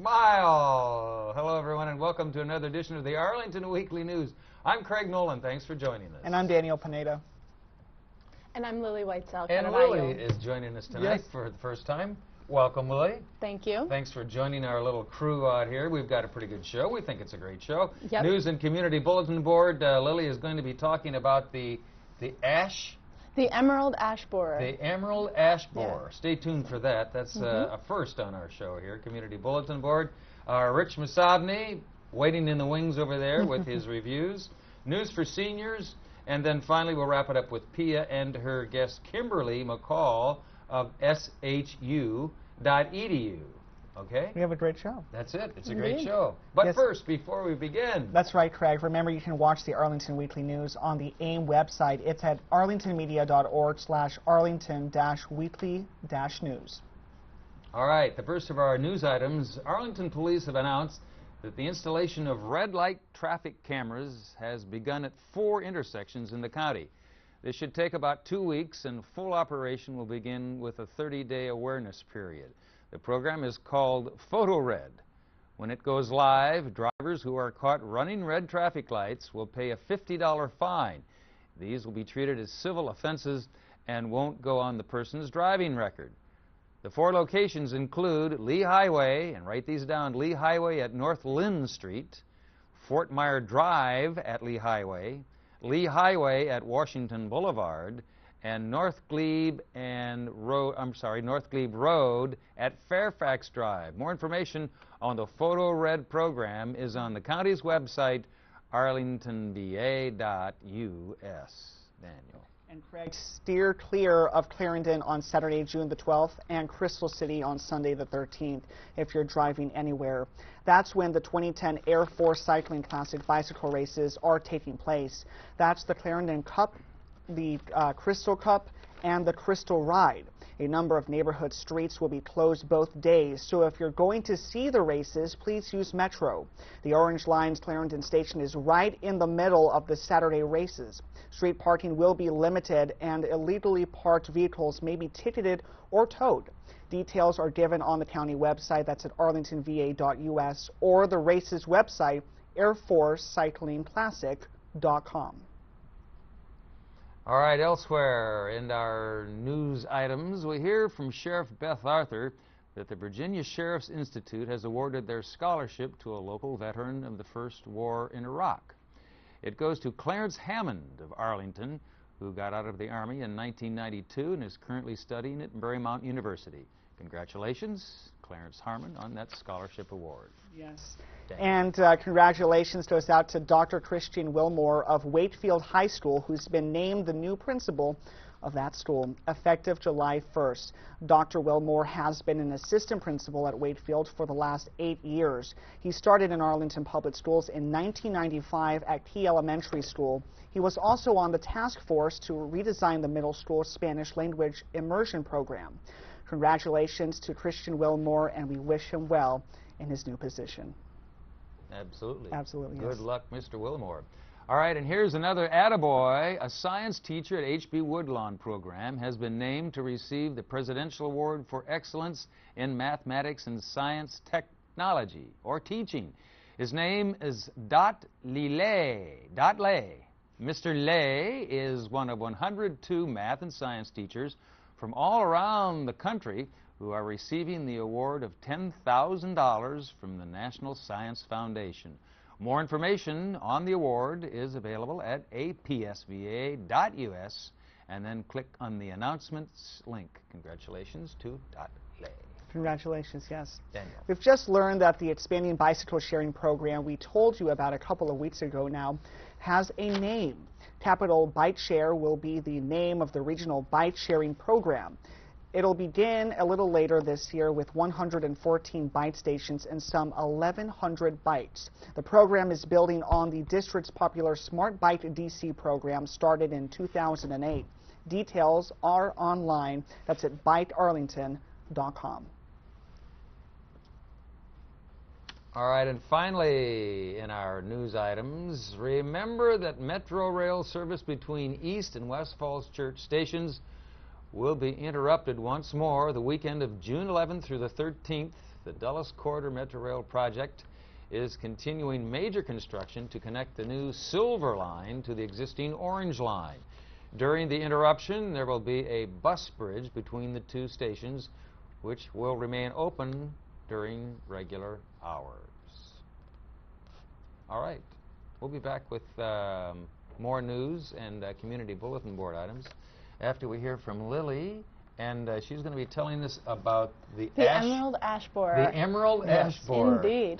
Smile! Hello, everyone, and welcome to another edition of the Arlington Weekly News. I'm Craig Nolan. Thanks for joining us. And I'm Daniel Pineda. And I'm Lily Whitesell. And Lily is joining us tonight for the first time. Welcome, Lily. Thank you. Thanks for joining our little crew out here. We've got a pretty good show. We think it's a great show. Yep. News and Community Bulletin Board. Lily is going to be talking about the ash. The emerald ash borer. The emerald ash borer. Yeah. Stay tuned for that. That's a first on our show here, Community Bulletin Board. Rich Masabny waiting in the wings over there with his reviews. News for seniors. And then finally we'll wrap it up with Pia and her guest Kimberly McCall of SHU.edu. Okay? We have a great show. That's it. It's a Indeed. great show. But Yes. first, before we begin... That's right, Craig. Remember, you can watch the Arlington Weekly News on the AIM website. It's at arlingtonmedia.org/arlington-weekly-news. All right, the first of our news items, Arlington Police have announced that the installation of red light traffic cameras has begun at 4 intersections in the county. This should take about 2 weeks, and full operation will begin with a 30-day awareness period. The program is called Photo Red. When it goes live, drivers who are caught running red traffic lights will pay a $50 fine. These will be treated as civil offenses and won't go on the person's driving record. The 4 locations include Lee Highway, and write these down, Lee Highway at North Lynn Street, Fort Myer Drive at Lee Highway at Washington Boulevard, and North Glebe Road at Fairfax Drive. More information on the Photo Red program is on the county's website, arlingtonva.us. Daniel. And Craig, steer clear of Clarendon on Saturday, June the 12th, and Crystal City on Sunday the 13th if you're driving anywhere. That's when the 2010 Air Force Cycling Classic bicycle races are taking place. That's the Clarendon Cup, the Crystal Cup, and the Crystal Ride. A number of neighborhood streets will be closed both days, so if you're going to see the races, please use Metro. The Orange Line's Clarendon Station is right in the middle of the Saturday races. Street parking will be limited, and illegally parked vehicles may be ticketed or towed. Details are given on the county website, that's at arlingtonva.us, or the race's website, airforcecyclingclassic.com. All right, elsewhere in our news items, we hear from Sheriff Beth Arthur that the Virginia Sheriff's Institute has awarded their scholarship to a local veteran of the First War in Iraq. It goes to Clarence Hammond of Arlington, who got out of the Army in 1992 and is currently studying at Marymount University. Congratulations, Clarence Harmon, on that scholarship award. Yes. Daniel. And congratulations goes out to Dr. Christian Wilmore of Wakefield High School, who's been named the new principal of that school, effective July 1st. Dr. Wilmore has been an assistant principal at Wakefield for the last 8 years. He started in Arlington Public Schools in 1995 at Key Elementary School. He was also on the task force to redesign the middle school Spanish language immersion program. Congratulations to Christian Wilmore, and we wish him well in his new position. Absolutely. Absolutely, Good yes. luck, Mr. Wilmore. All right, and here's another attaboy. A science teacher at H.B. Woodlawn program has been named to receive the Presidential Award for Excellence in Mathematics and Science Technology, or Teaching. His name is Dot Lay. Mr. Lay is one of 102 math and science teachers from all around the country who are receiving the award of $10,000 from the National Science Foundation. More information on the award is available at apsva.us, and then click on the announcements link. Congratulations to Dot Lay. Congratulations, yes. Daniel. We've just learned that the expanding bicycle sharing program we told you about a couple of weeks ago now has a name. Capital Bike Share will be the name of the regional bike sharing program. It'll begin a little later this year with 114 bike stations and some 1,100 bikes. The program is building on the district's popular Smart Bike DC program started in 2008. Details are online. That's at bikearlington.com. All right, and finally, in our news items, remember that Metro Rail service between East and West Falls Church stations will be interrupted once more the weekend of June 11th through the 13th. the Dulles Corridor Metro Rail project is continuing major construction to connect the new Silver Line to the existing Orange Line. During the interruption, there will be a bus bridge between the two stations, which will remain open during regular hours. All right. We'll be back with more news and community bulletin board items after we hear from Lily, and she's going to be telling us about the Emerald ash borer. The emerald ash borer. Indeed.